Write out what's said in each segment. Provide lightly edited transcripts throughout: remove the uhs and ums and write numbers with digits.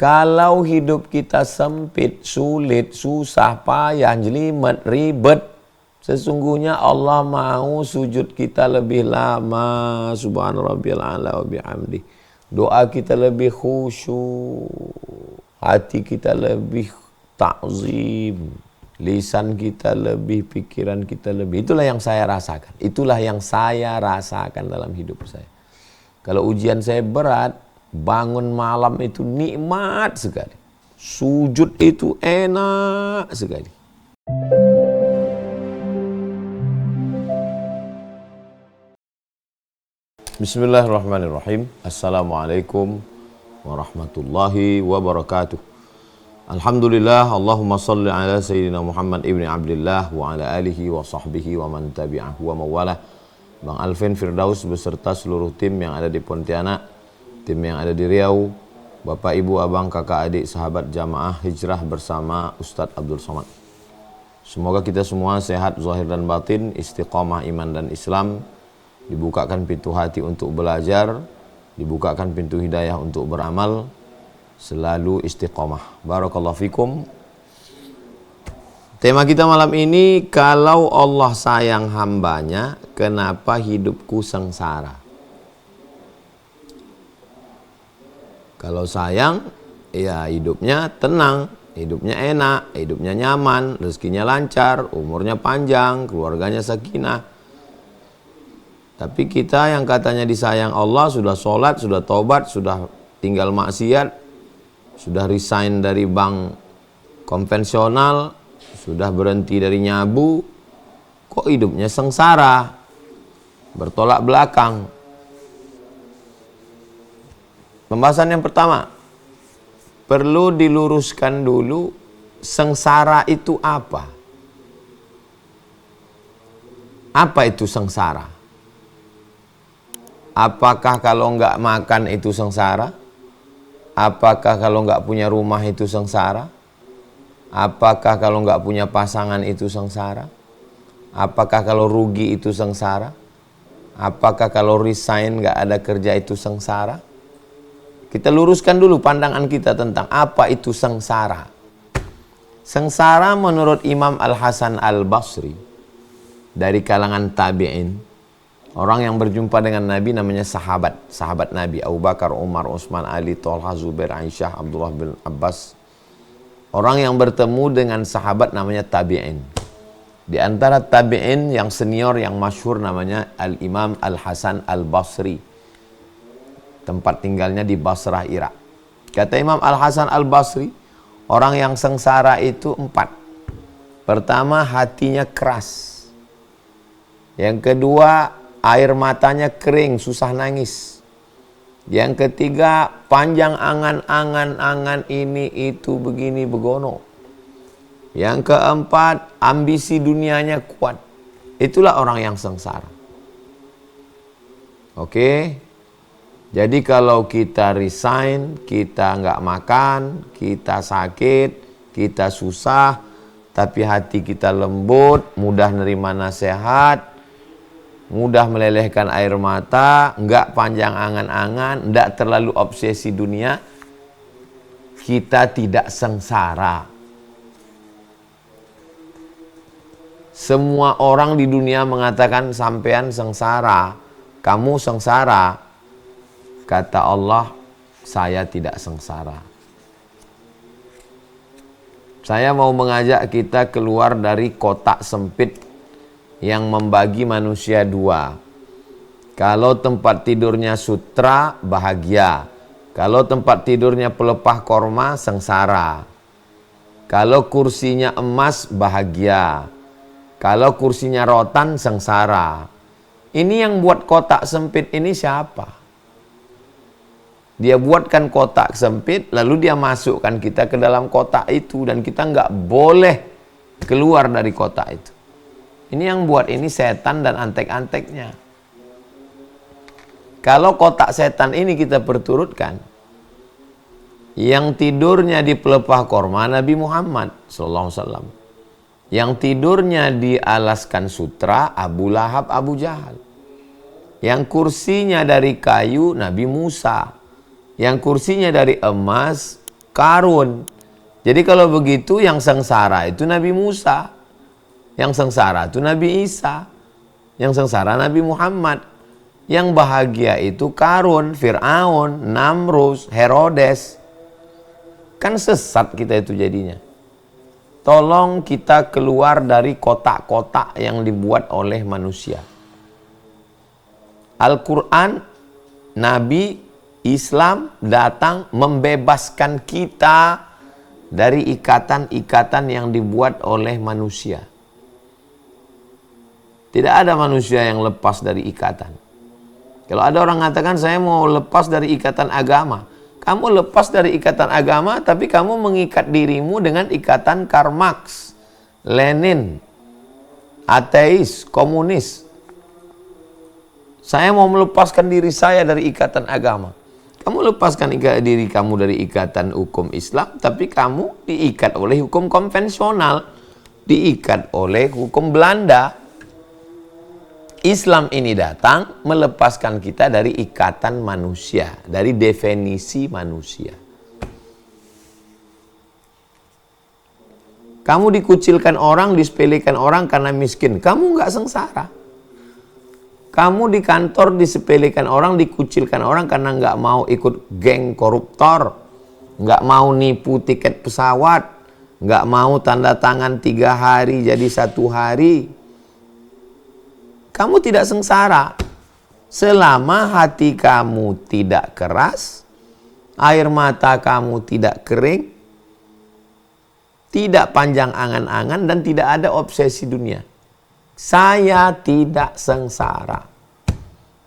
Kalau hidup kita sempit, sulit, susah, payah, jelimet, ribet, sesungguhnya Allah mau sujud kita lebih lama. Subhanarabbiyal a'la wa bihamdi. Doa kita lebih khusyuk, hati kita lebih ta'zim, lisan kita lebih, pikiran kita lebih. Itulah yang saya rasakan. Itulah yang saya rasakan dalam hidup saya. Kalau ujian saya berat, bangun malam itu nikmat sekali. Sujud itu enak sekali. Bismillahirrahmanirrahim. Assalamualaikum warahmatullahi wabarakatuh. Alhamdulillah, Allahumma salli ala Sayyidina Muhammad ibni Abdillah wa ala alihi wa sahbihi wa man tabi'ahu wa mawalah. Bang Alvin Firdaus beserta seluruh tim yang ada di Pontianak, tim yang ada di Riau, Bapak, Ibu, Abang, Kakak, Adik, sahabat jamaah hijrah bersama Ustadz Abdul Somad. Semoga kita semua sehat zahir dan batin, istiqamah iman dan Islam, dibukakan pintu hati untuk belajar, dibukakan pintu hidayah untuk beramal, selalu istiqamah. Barakallahu fikum. Tema kita malam ini, kalau Allah sayang hambanya, kenapa hidupku sengsara? Kalau sayang, ya hidupnya tenang, hidupnya enak, hidupnya nyaman, rezekinya lancar, umurnya panjang, keluarganya sakinah. Tapi kita yang katanya disayang Allah, sudah sholat, sudah tobat, sudah tinggal maksiat, sudah resign dari bank konvensional, sudah berhenti dari nyabu, kok hidupnya sengsara, bertolak belakang. Pembahasan yang pertama, perlu diluruskan dulu, sengsara itu apa? Apa itu sengsara? Apakah kalau nggak makan itu sengsara? Apakah kalau nggak punya rumah itu sengsara? Apakah kalau nggak punya pasangan itu sengsara? Apakah kalau rugi itu sengsara? Apakah kalau resign nggak ada kerja itu sengsara? Kita luruskan dulu pandangan kita tentang apa itu sengsara. Sengsara menurut Imam Al-Hasan Al-Basri dari kalangan tabi'in, orang yang berjumpa dengan Nabi namanya sahabat Nabi, Abu Bakar, Umar, Utsman, Ali, Thalhah, Zubair, Aisyah, Abdullah bin Abbas. Orang yang bertemu dengan sahabat namanya tabi'in. Di antara tabi'in yang senior, yang masyhur namanya Al-Imam Al-Hasan Al-Basri. Tempat tinggalnya di Basrah, Irak. Kata Imam Al-Hasan Al-Basri, orang yang sengsara itu 4. Pertama, hatinya keras. Yang kedua, air matanya kering, susah nangis. Yang ketiga, panjang angan-angan ini itu begini begono. Yang keempat, ambisi dunianya kuat. Itulah orang yang sengsara. Oke? Jadi kalau kita resign, kita nggak makan, kita sakit, kita susah, tapi hati kita lembut, mudah nerima nasihat, mudah melelehkan air mata, enggak panjang angan-angan, enggak terlalu obsesi dunia, kita tidak sengsara. Semua orang di dunia mengatakan sampean sengsara, kamu sengsara. Kata Allah, saya tidak sengsara. Saya mau mengajak kita keluar dari kotak sempit yang membagi manusia 2. Kalau tempat tidurnya sutra, bahagia. Kalau tempat tidurnya pelepah korma, sengsara. Kalau kursinya emas, bahagia. Kalau kursinya rotan, sengsara. Ini yang buat kotak sempit ini siapa? Dia buatkan kotak sempit, lalu dia masukkan kita ke dalam kotak itu, dan kita nggak boleh keluar dari kotak itu. Ini yang buat ini setan dan antek-anteknya. Kalau kotak setan ini kita perturutkan, yang tidurnya di pelepah korma Nabi Muhammad SAW, yang tidurnya di alaskan sutra Abu Lahab, Abu Jahal, yang kursinya dari kayu Nabi Musa, yang kursinya dari emas Karun. Jadi kalau begitu yang sengsara itu Nabi Musa, yang sengsara itu Nabi Isa, yang sengsara Nabi Muhammad, yang bahagia itu Karun, Fir'aun, Namrus, Herodes. Kan sesat kita itu jadinya. Tolong kita keluar dari kotak-kotak yang dibuat oleh manusia. Al-Quran, Nabi, Islam datang membebaskan kita dari ikatan-ikatan yang dibuat oleh manusia. Tidak ada manusia yang lepas dari ikatan. Kalau ada orang mengatakan saya mau lepas dari ikatan agama, kamu lepas dari ikatan agama tapi kamu mengikat dirimu dengan ikatan Karl Marx, Lenin, ateis, komunis. Saya mau melepaskan diri saya dari ikatan agama. Kamu lepaskan diri kamu dari ikatan hukum Islam, tapi kamu diikat oleh hukum konvensional, diikat oleh hukum Belanda. Islam ini datang melepaskan kita dari ikatan manusia, dari definisi manusia. Kamu dikucilkan orang, disepelekan orang karena miskin, kamu nggak sengsara. Kamu di kantor disepelekan orang, dikucilkan orang karena nggak mau ikut geng koruptor, nggak mau nipu tiket pesawat, nggak mau tanda tangan 3 hari jadi 1 hari. Kamu tidak sengsara selama hati kamu tidak keras, air mata kamu tidak kering, tidak panjang angan-angan, dan tidak ada obsesi dunia. Saya tidak sengsara.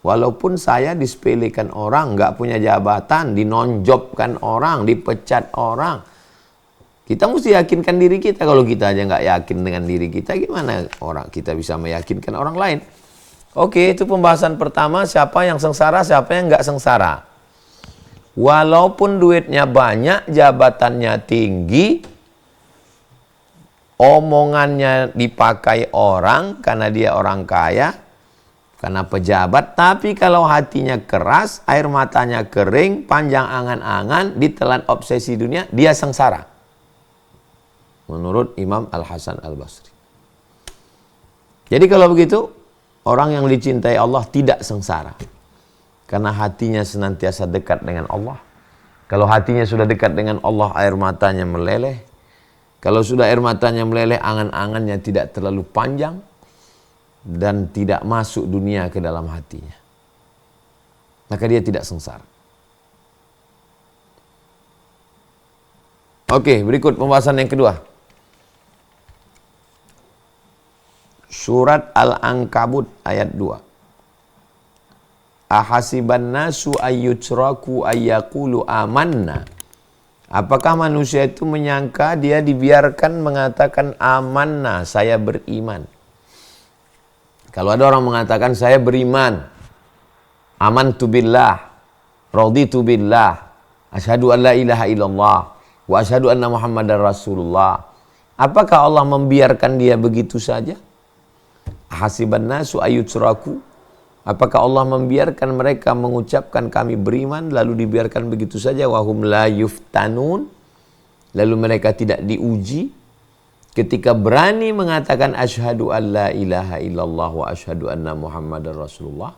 Walaupun saya disepelekan orang, nggak punya jabatan, dinonjobkan orang, dipecat orang. Kita mesti yakinkan diri kita. Kalau kita aja nggak yakin dengan diri kita, gimana orang kita bisa meyakinkan orang lain? Oke, itu pembahasan pertama, siapa yang sengsara, siapa yang nggak sengsara. Walaupun duitnya banyak, jabatannya tinggi, omongannya dipakai orang karena dia orang kaya, karena pejabat, tapi kalau hatinya keras, air matanya kering, panjang angan-angan, ditelan obsesi dunia, dia sengsara. Menurut Imam Al-Hasan Al-Basri. Jadi kalau begitu, orang yang dicintai Allah tidak sengsara. Karena hatinya senantiasa dekat dengan Allah. Kalau hatinya sudah dekat dengan Allah, air matanya meleleh. Kalau sudah air matanya meleleh, angan-angannya tidak terlalu panjang dan tidak masuk dunia ke dalam hatinya. Maka dia tidak sengsara. Oke, berikut pembahasan yang kedua. Surat Al-Ankabut ayat 2. Ahasiban nasu ayyutraku ayyaqulu amanna. Apakah manusia itu menyangka dia dibiarkan mengatakan amanna, saya beriman. Kalau ada orang mengatakan saya beriman, amantu billah, raditu billah, asyhadu an la ilaha illallah, wa asyhadu anna muhammadar rasulullah. Apakah Allah membiarkan dia begitu saja? Hasiban nasu ayyutraku. Apakah Allah membiarkan mereka mengucapkan kami beriman lalu dibiarkan begitu saja, wahum la yuftanun, lalu mereka tidak diuji ketika berani mengatakan asyhadu an la ilaha illallah wa asyhadu anna muhammadar rasulullah,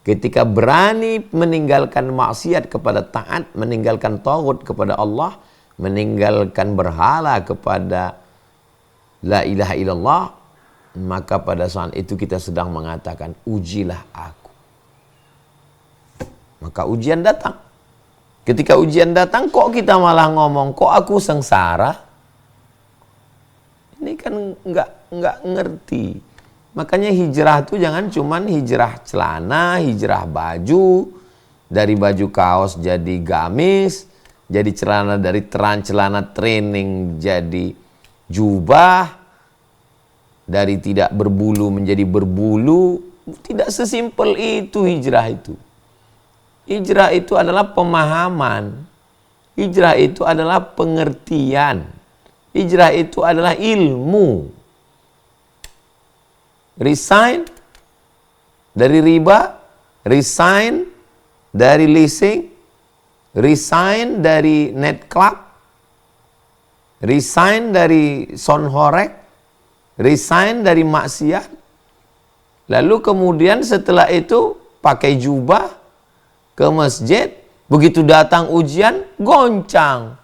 ketika berani meninggalkan maksiat kepada taat, meninggalkan taghut kepada Allah, meninggalkan berhala kepada la ilaha illallah, maka pada saat itu kita sedang mengatakan ujilah aku. Maka ujian datang. Ketika ujian datang, kok kita malah ngomong, kok aku sengsara? Ini kan nggak ngerti. Makanya hijrah itu jangan cuman hijrah celana, hijrah baju, dari baju kaos jadi gamis, jadi celana dari celana training jadi jubah, dari tidak berbulu menjadi berbulu. Tidak sesimpel itu hijrah itu. Hijrah itu adalah pemahaman. Hijrah itu adalah pengertian. Hijrah itu adalah ilmu. Resign dari riba, resign dari leasing, resign dari net club, resign dari sonhorek, resign dari maksiat, lalu kemudian setelah itu pakai jubah ke masjid, begitu datang ujian, goncang.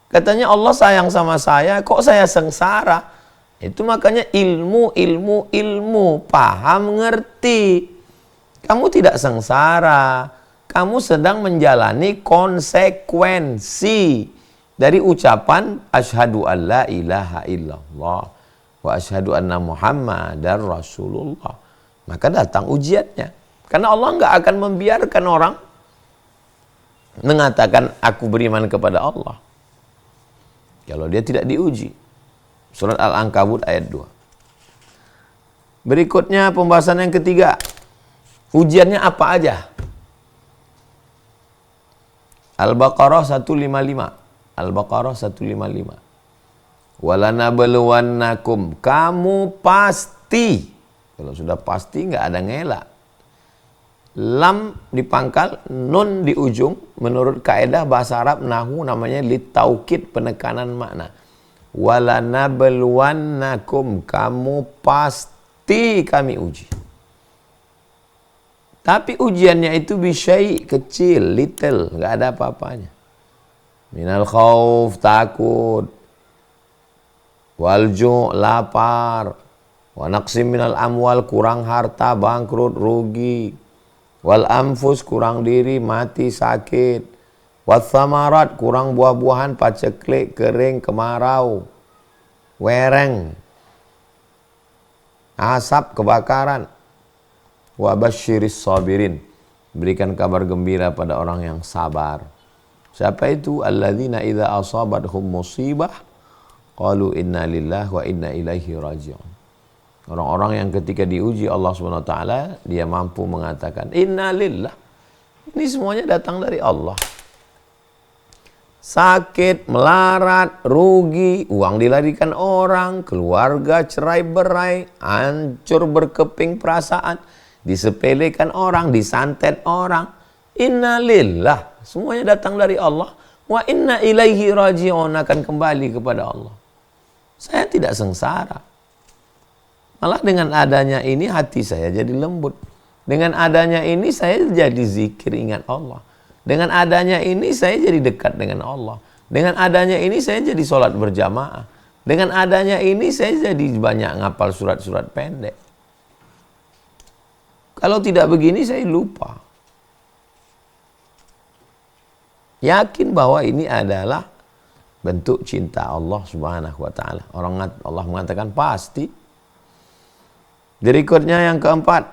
Katanya Allah sayang sama saya, kok saya sengsara? Itu makanya ilmu, paham, ngerti. Kamu tidak sengsara, kamu sedang menjalani konsekuensi dari ucapan asyhadu an la ilaha illallah wa asyhadu anna muhammadar rasulullah. Maka datang ujiannya. Karena Allah nggak akan membiarkan orang mengatakan aku beriman kepada Allah kalau dia tidak diuji. Surat Al-Ankabut ayat 2. Berikutnya pembahasan yang ketiga. Ujiannya apa aja? Al-Baqarah 155. Al-Baqarah 155. Walanabluwannakum, kamu pasti. Kalau sudah pasti nggak ada ngelak. Lam dipangkal, nun di ujung. Menurut kaedah bahasa Arab nahwu namanya litaukid, penekanan makna. Walanabluwannakum, kamu pasti kami uji. Tapi ujiannya itu bisyai, kecil, little, nggak ada apa-apanya. Minal khauf, takut. Walju', lapar. Wa naqsim minal amwal, kurang harta, bangkrut, rugi. Wal anfus, kurang diri, mati, sakit. Wal thamarat, kurang buah-buahan, paceklik, kering, kemarau, wereng, asap, kebakaran. Wa basyiris sabirin, berikan kabar gembira pada orang yang sabar. Siapa itu? Alladzina idza asabathum musibah qalu inna lillahi wa inna ilaihi raji'un. Orang-orang yang ketika diuji Allah Subhanahu wa taala, dia mampu mengatakan inna lillah. Ini semuanya datang dari Allah. Sakit, melarat, rugi, uang dilarikan orang, keluarga cerai-berai, hancur berkeping perasaan, disepelekan orang, disantet orang. Inna lillah. Semuanya datang dari Allah. Wa inna ilaihi raji'un, akan kembali kepada Allah. Saya tidak sengsara. Malah dengan adanya ini hati saya jadi lembut. Dengan adanya ini saya jadi zikir ingat Allah. Dengan adanya ini saya jadi dekat dengan Allah. Dengan adanya ini saya jadi sholat berjamaah. Dengan adanya ini saya jadi banyak ngapal surat-surat pendek. Kalau tidak begini saya lupa. Yakin bahwa ini adalah bentuk cinta Allah Subhanahu wa taala. Allah mengatakan pasti. Berikutnya yang keempat.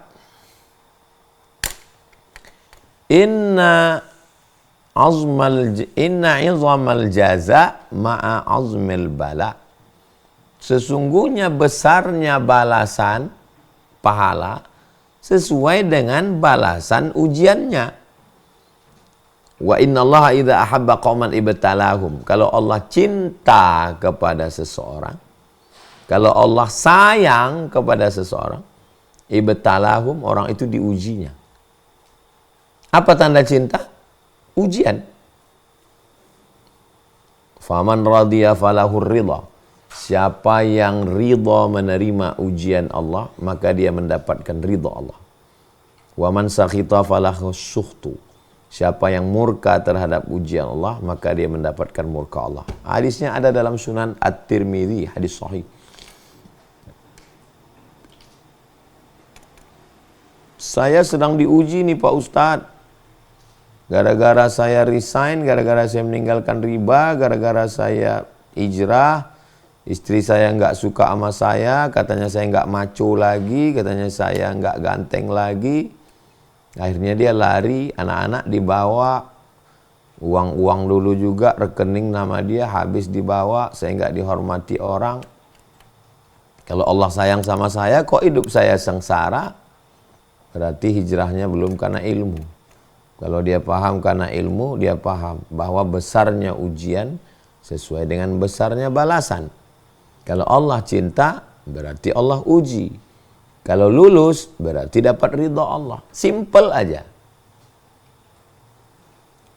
Inna izamal jaza ma'a azmil bala. Sesungguhnya besarnya balasan pahala sesuai dengan balasan ujiannya. Wa innallaha idza ahabba qauman ibtalahum. Kalau Allah cinta kepada seseorang, kalau Allah sayang kepada seseorang, ibtalahum, orang itu diujinya. Apa tanda cinta? Ujian. Faman radiya falahur ridha. Siapa yang ridha menerima ujian Allah, maka dia mendapatkan ridha Allah. Wa man sakhita falahu sukhtu. Siapa yang murka terhadap ujian Allah, maka dia mendapatkan murka Allah. Hadisnya ada dalam Sunan At-Tirmidzi, hadis sahih. Saya sedang diuji nih Pak Ustadz. Gara-gara saya resign, gara-gara saya meninggalkan riba, gara-gara saya hijrah, istri saya nggak suka sama saya, katanya saya nggak maco lagi, katanya saya nggak ganteng lagi. Akhirnya dia lari, anak-anak dibawa, uang-uang dulu juga, rekening nama dia habis dibawa, saya nggak dihormati orang. Kalau Allah sayang sama saya, kok hidup saya sengsara? Berarti hijrahnya belum karena ilmu. Kalau dia paham karena ilmu, dia paham bahwa besarnya ujian sesuai dengan besarnya balasan. Kalau Allah cinta, berarti Allah uji. Kalau lulus, berarti dapat ridha Allah. Simple aja.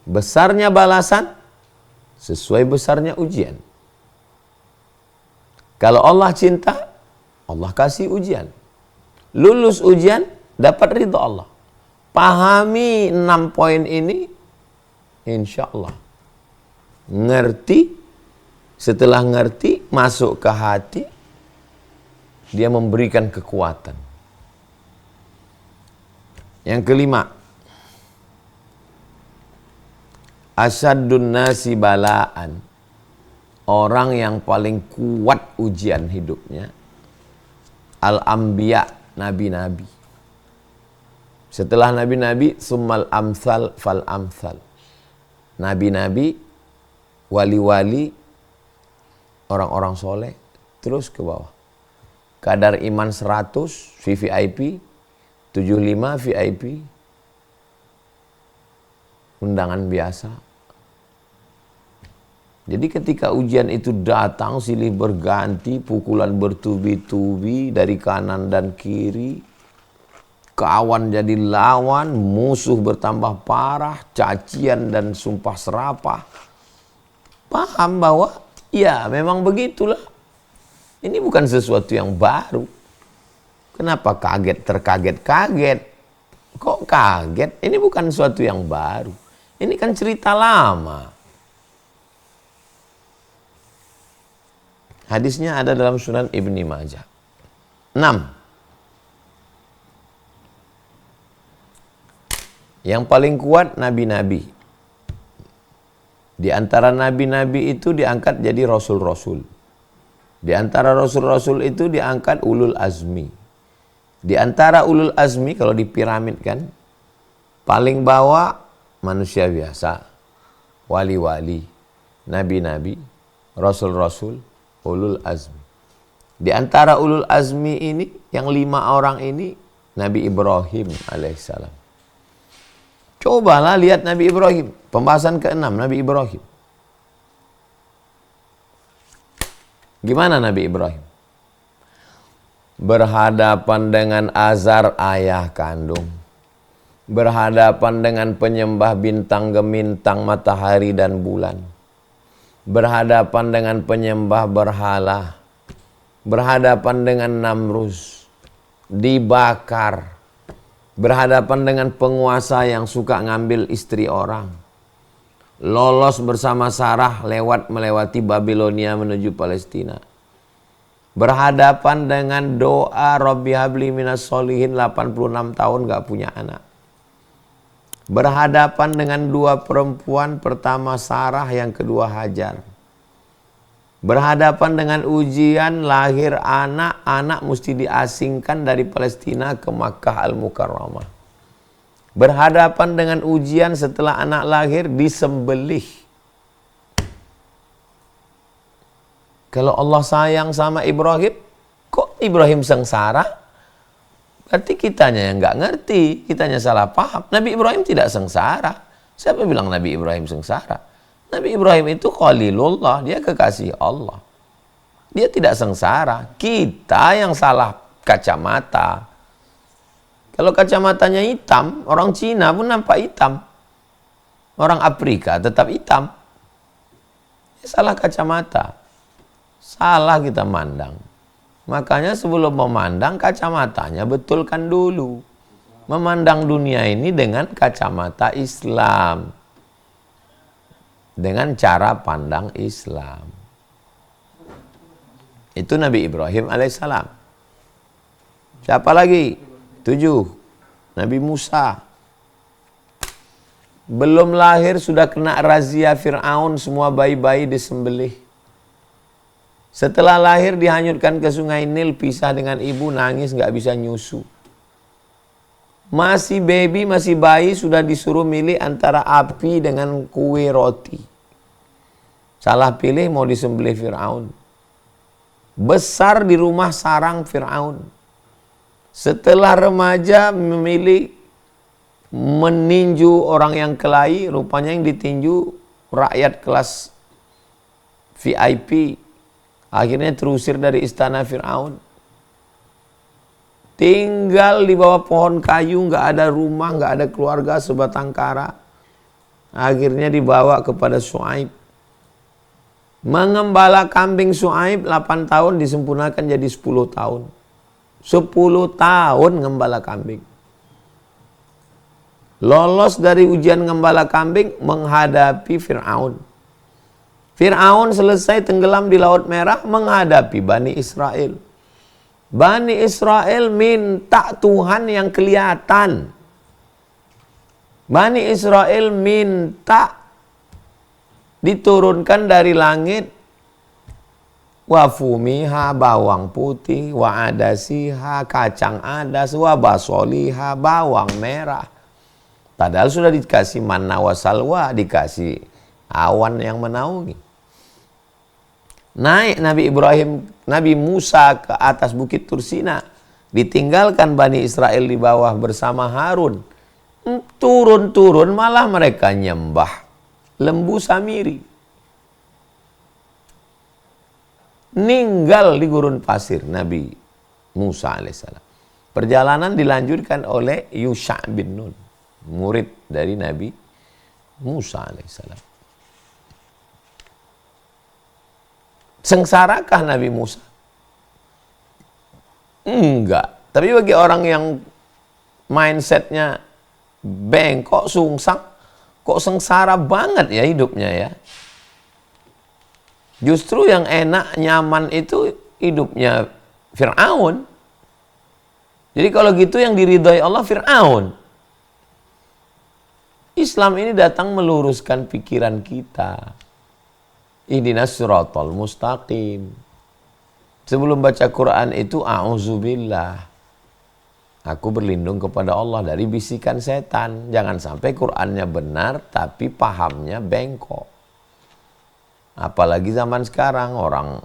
Besarnya balasan sesuai besarnya ujian. Kalau Allah cinta, Allah kasih ujian. Lulus ujian, dapat ridho Allah. Pahami 6 poin ini, insya Allah. Ngerti, setelah ngerti, masuk ke hati, dia memberikan kekuatan. Yang kelima, asyadun nasi balaan. Orang yang paling kuat ujian hidupnya, al-anbiya, nabi-nabi. Setelah nabi-nabi, summal amsal fal amsal. Nabi-nabi, wali-wali, orang-orang soleh, terus ke bawah. Kadar iman 100, VVIP, 75 VIP, undangan biasa. Jadi ketika ujian itu datang, silih berganti, pukulan bertubi-tubi dari kanan dan kiri, kawan jadi lawan, musuh bertambah parah, cacian dan sumpah serapah. Paham bahwa ya memang begitulah. Ini bukan sesuatu yang baru. Kenapa terkaget-kaget? Kok kaget? Ini bukan sesuatu yang baru. Ini kan cerita lama. Hadisnya ada dalam Sunan Ibni Majah. 6. Yang paling kuat nabi-nabi. Di antara nabi-nabi itu diangkat jadi rasul-rasul. Di antara rasul-rasul itu diangkat ulul azmi. Di antara ulul azmi, kalau dipiramidkan, paling bawah manusia biasa, wali-wali, nabi-nabi, rasul-rasul, ulul azmi. Di antara ulul azmi ini, yang 5 orang ini, Nabi Ibrahim alaihissalam. Cobalah lihat Nabi Ibrahim. Pembahasan ke-6, Nabi Ibrahim. Gimana Nabi Ibrahim? Berhadapan dengan Azar ayah kandung. Berhadapan dengan penyembah bintang gemintang, matahari dan bulan. Berhadapan dengan penyembah berhala. Berhadapan dengan Namrus. Dibakar. Berhadapan dengan penguasa yang suka ngambil istri orang. Lolos bersama Sarah melewati Babilonia menuju Palestina. Berhadapan dengan doa Rabbi habli minas solihin, 86 tahun gak punya anak. Berhadapan dengan 2 perempuan, pertama Sarah, yang kedua Hajar. Berhadapan dengan ujian lahir anak mesti diasingkan dari Palestina ke Makkah Al-Mukarramah. Berhadapan dengan ujian setelah anak lahir disembelih. Kalau Allah sayang sama Ibrahim, kok Ibrahim sengsara? Berarti kitanya yang nggak ngerti, kitanya salah paham. Nabi Ibrahim tidak sengsara. Siapa bilang Nabi Ibrahim sengsara? Nabi Ibrahim itu Khalilullah, dia kekasih Allah. Dia tidak sengsara. Kita yang salah kacamata. Kalau kacamatanya hitam, orang Cina pun nampak hitam. Orang Afrika tetap hitam. Dia salah kacamata. Salah kita mandang. Makanya sebelum memandang kacamatanya betulkan dulu. Memandang dunia ini dengan kacamata Islam. Dengan cara pandang Islam. Itu Nabi Ibrahim alaihissalam. Siapa lagi? 7. Nabi Musa. Belum lahir sudah kena razia Fir'aun, semua bayi-bayi disembelih. Setelah lahir dihanyutkan ke sungai Nil, pisah dengan ibu, nangis gak bisa nyusu. Masih baby, masih bayi, sudah disuruh milih antara api dengan kue roti. Salah pilih, mau disembelih Fir'aun. Besar di rumah sarang Fir'aun. Setelah remaja memilih meninju orang yang kelahi, rupanya yang ditinju rakyat kelas VIP. Akhirnya terusir dari istana Fir'aun. Tinggal di bawah pohon kayu, nggak ada rumah, nggak ada keluarga, sebatang kara. Akhirnya dibawa kepada Syuaib. Mengembala kambing Syuaib 8 tahun disempurnakan jadi 10 tahun. 10 tahun ngembala kambing. Lolos dari ujian ngembala kambing menghadapi Fir'aun. Fir'aun selesai tenggelam di Laut Merah menghadapi Bani Israel. Bani Israel minta Tuhan yang kelihatan. Bani Israel minta diturunkan dari langit wa fumiha bawang putih, wa adasiha kacang adas, wa basoliha bawang merah. Padahal sudah dikasih manna wa salwa, dikasih awan yang menaungi. Naik Nabi Ibrahim, Nabi Musa ke atas bukit Tursina, ditinggalkan Bani Israel di bawah bersama Harun. Turun-turun malah mereka nyembah lembu Samiri. Ninggal di gurun pasir Nabi Musa alaihissalam. Perjalanan dilanjutkan oleh Yusha bin Nun, murid dari Nabi Musa alaihissalam. Sengsarakah Nabi Musa? Enggak. Tapi bagi orang yang mindsetnya bengkok, sungsang, kok sengsara banget ya hidupnya ya. Justru yang enak, nyaman itu hidupnya Fir'aun. Jadi kalau gitu yang diridhoi Allah Fir'aun. Islam ini datang meluruskan pikiran kita. Ihdinas siratal mustaqim. Sebelum baca Quran itu a'udzubillah. Aku berlindung kepada Allah dari bisikan setan. Jangan sampai Qur'annya benar tapi pahamnya bengkok. Apalagi zaman sekarang orang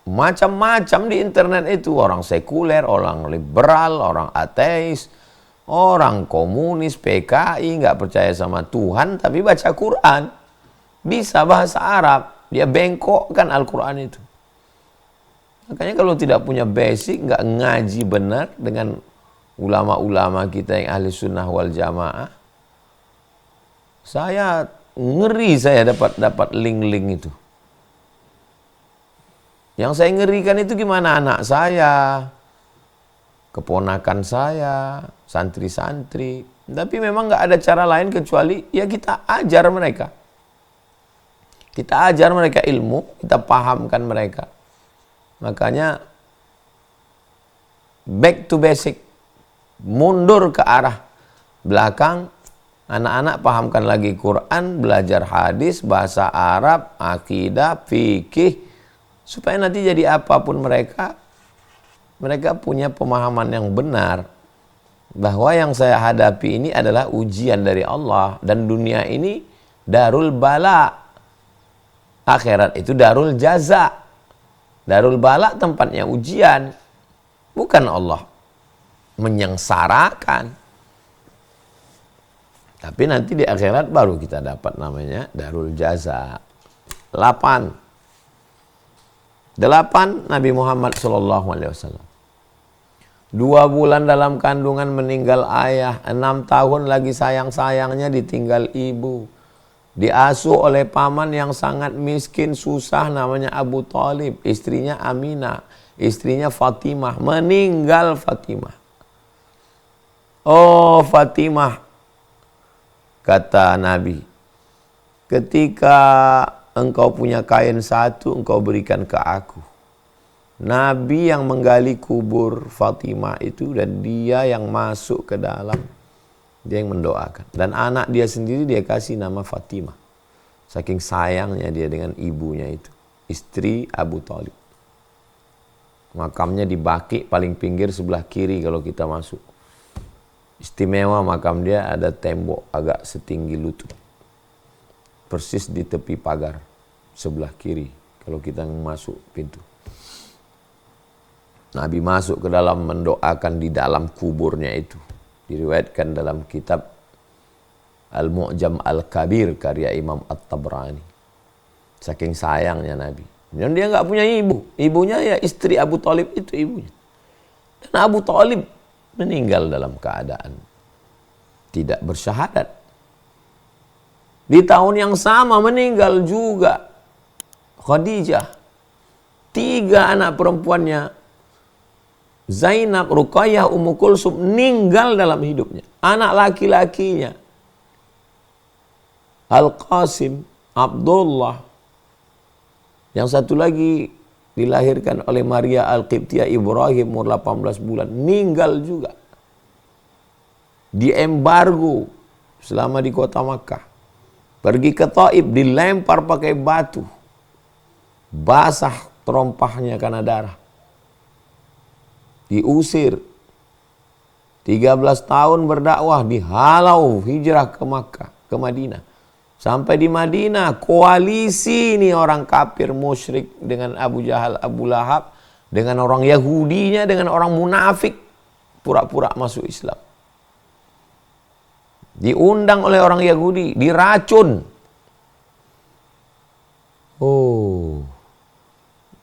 macam-macam di internet itu. Orang sekuler, orang liberal, orang ateis, orang komunis, PKI, nggak percaya sama Tuhan tapi baca Quran. Bisa bahasa Arab. Dia bengkokkan Al-Quran itu. Makanya kalau tidak punya basic, nggak ngaji benar dengan ulama-ulama kita yang ahli sunnah wal jamaah, saya ngeri saya dapat link-link itu. Yang saya ngerikan itu gimana anak saya, keponakan saya, santri-santri. Tapi memang nggak ada cara lain kecuali ya kita ajar mereka. Kita ajar mereka ilmu, kita pahamkan mereka. Makanya back to basic, mundur ke arah belakang. Anak-anak pahamkan lagi Quran, belajar hadis, bahasa Arab, akidah, fikih, supaya nanti jadi apapun mereka punya pemahaman yang benar bahwa yang saya hadapi ini adalah ujian dari Allah dan dunia ini darul bala. Akhirat itu darul jaza. Darul bala tempatnya ujian. Bukan Allah menyengsarakan. Tapi nanti di akhirat baru kita dapat namanya darul jaza. 8 Nabi Muhammad SAW. 2 bulan dalam kandungan meninggal ayah. 6 tahun lagi sayang-sayangnya ditinggal ibu. Diasuh oleh paman yang sangat miskin, susah, namanya Abu Thalib. Istrinya Aminah, istrinya Fatimah. Meninggal Fatimah. Oh Fatimah, kata Nabi, ketika engkau punya kain satu, engkau berikan ke aku. Nabi yang menggali kubur Fatimah itu dan dia yang masuk ke dalam. Dia yang mendoakan. Dan anak dia sendiri dia kasih nama Fatimah. Saking sayangnya dia dengan ibunya itu. Istri Abu Thalib. Makamnya di Baqi paling pinggir sebelah kiri kalau kita masuk. Istimewa makam dia ada tembok agak setinggi lutut. Persis di tepi pagar sebelah kiri kalau kita masuk pintu. Nabi masuk ke dalam mendoakan di dalam kuburnya itu. Diriwayatkan dalam kitab Al-Mu'jam Al-Kabir karya Imam At-Tabrani. Saking sayangnya Nabi. Dan dia nggak punya ibu. Ibunya ya istri Abu Thalib itu ibunya. Dan Abu Thalib meninggal dalam keadaan tidak bersyahadat. Di tahun yang sama meninggal juga Khadijah, 3 anak perempuannya, Zainab, Ruqayyah, Ummu Kulsum, meninggal dalam hidupnya. Anak laki-lakinya, Al-Qasim, Abdullah. Yang satu lagi dilahirkan oleh Maria Al-Qibtiyah Ibrahim umur 18 bulan. Meninggal juga. Diembargo selama di kota Makkah. Pergi ke Taif, dilempar pakai batu. Basah terompahnya karena darah. Diusir. 13 tahun berdakwah, dihalau hijrah ke Makkah, ke Madinah. Sampai di Madinah, koalisi nih orang kafir musyrik dengan Abu Jahal, Abu Lahab, dengan orang Yahudinya, dengan orang munafik, pura-pura masuk Islam. Diundang oleh orang Yahudi, diracun. Oh,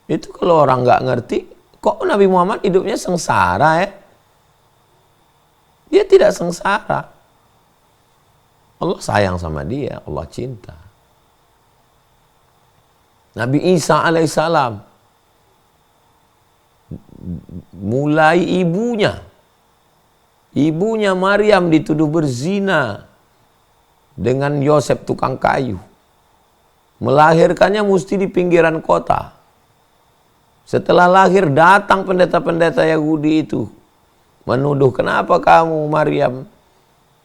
itu kalau orang nggak ngerti, kok Nabi Muhammad hidupnya sengsara ya? Dia tidak sengsara. Allah sayang sama dia, Allah cinta. Nabi Isa alaihissalam, mulai ibunya Maryam dituduh berzina dengan Yosef tukang kayu. Melahirkannya mesti di pinggiran kota. Setelah lahir datang pendeta-pendeta Yahudi itu menuduh, kenapa kamu Maryam,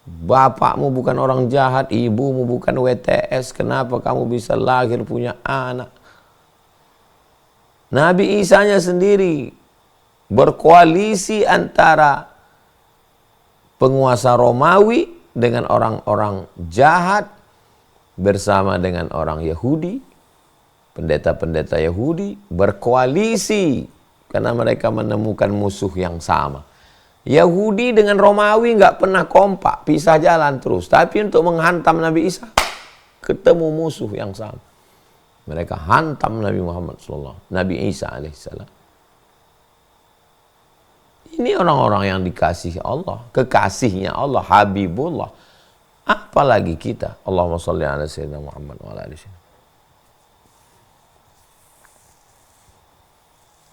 bapakmu bukan orang jahat, ibumu bukan WTS, kenapa kamu bisa lahir punya anak? Nabi Isanya sendiri berkoalisi antara penguasa Romawi dengan orang-orang jahat bersama dengan orang Yahudi, pendeta-pendeta Yahudi berkoalisi karena mereka menemukan musuh yang sama. Yahudi dengan Romawi nggak pernah kompak, pisah jalan terus. Tapi untuk menghantam Nabi Isa, ketemu musuh yang sama. Mereka hantam Nabi Muhammad SAW, Nabi Isa alaihissalam. Ini orang-orang yang dikasihi Allah, kekasihnya Allah, Habibullah. Apalagi kita. Allahumma sholli ala sayyidina Muhammad wa ala alihi.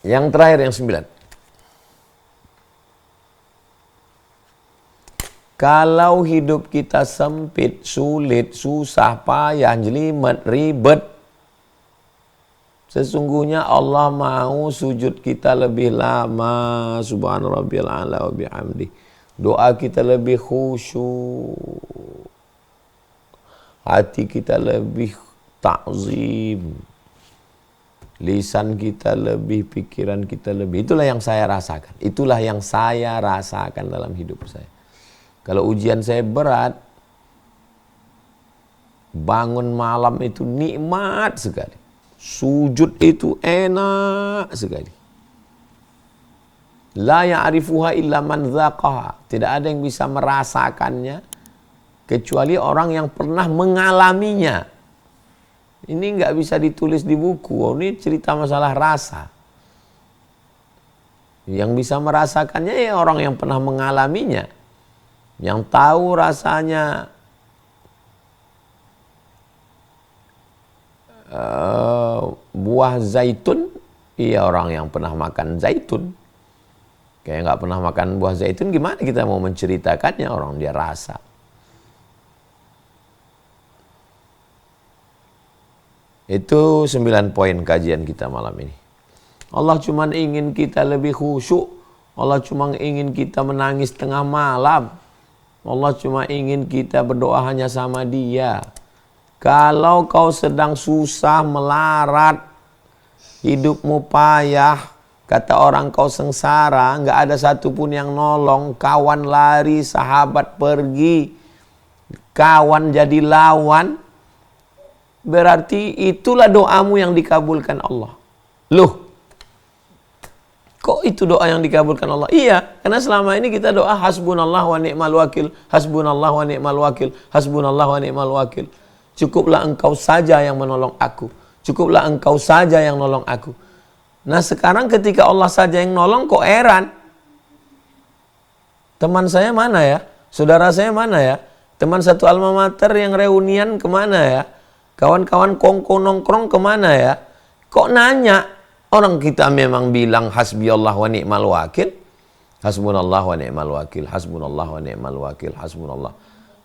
Yang terakhir, yang 9. Kalau hidup kita sempit, sulit, susah, payah, jelimet, ribet, sesungguhnya Allah mau sujud kita lebih lama. Subhana rabbiyal a'la wa bihamdi. Doa kita lebih khusyuk. Hati kita lebih ta'zim. Lisan kita lebih, pikiran kita lebih. Itulah yang saya rasakan. Itulah yang saya rasakan dalam hidup saya. Kalau ujian saya berat, bangun malam itu nikmat sekali. Sujud itu enak sekali. La ya'rifuha illa man dzaqaha. Tidak ada yang bisa merasakannya kecuali orang yang pernah mengalaminya. Ini nggak bisa ditulis di buku. Oh, ini cerita masalah rasa. Yang bisa merasakannya ya orang yang pernah mengalaminya. Yang tahu rasanya buah zaitun, iya orang yang pernah makan zaitun. Kayak nggak pernah makan buah zaitun, gimana kita mau menceritakannya, orang dia rasa. Itu 9 poin kajian kita malam ini. Allah cuma ingin kita lebih khusyuk. Allah cuma ingin kita menangis tengah malam. Allah cuma ingin kita berdoa hanya sama Dia. Kalau kau sedang susah, melarat, hidupmu payah, kata orang kau sengsara, nggak ada satupun yang nolong, kawan lari, sahabat pergi, kawan jadi lawan, berarti itulah doamu yang dikabulkan Allah. Loh, kok itu doa yang dikabulkan Allah? Iya, karena selama ini kita doa hasbunallah wa ni'mal wakil, hasbunallah wa ni'mal wakil, hasbunallah wa ni'mal wakil. Cukuplah engkau saja yang menolong aku. Cukuplah engkau saja yang nolong aku. Nah sekarang ketika Allah saja yang nolong, kok heran? Teman saya mana ya? Saudara saya mana ya? Teman satu alma mater yang reunian kemana ya? Kawan-kawan kongko nongkrong kemana ya? Kok nanya? Orang kita memang bilang hasbiyallah wa ni'mal wakil. Hasbunallah wa ni'mal wakil. Hasbunallah wa ni'mal wakil. Hasbunallah.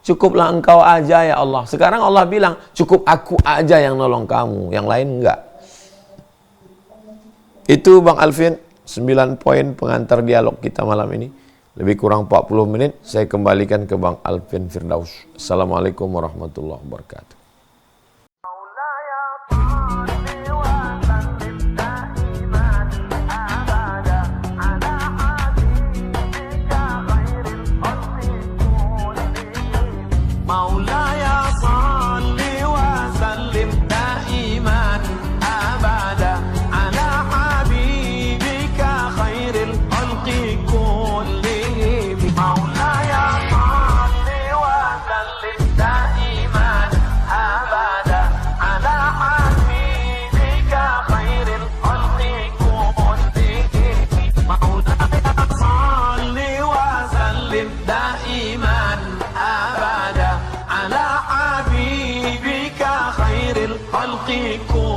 Cukuplah engkau aja ya Allah. Sekarang Allah bilang, cukup aku aja yang nolong kamu. Yang lain enggak. Itu Bang Alvin, 9 poin pengantar dialog kita malam ini. Lebih kurang 40 menit, saya kembalikan ke Bang Alvin Firdaus. Assalamualaikum warahmatullahi wabarakatuh. دائما أبدا على حبيبك خير الخلق كلهم.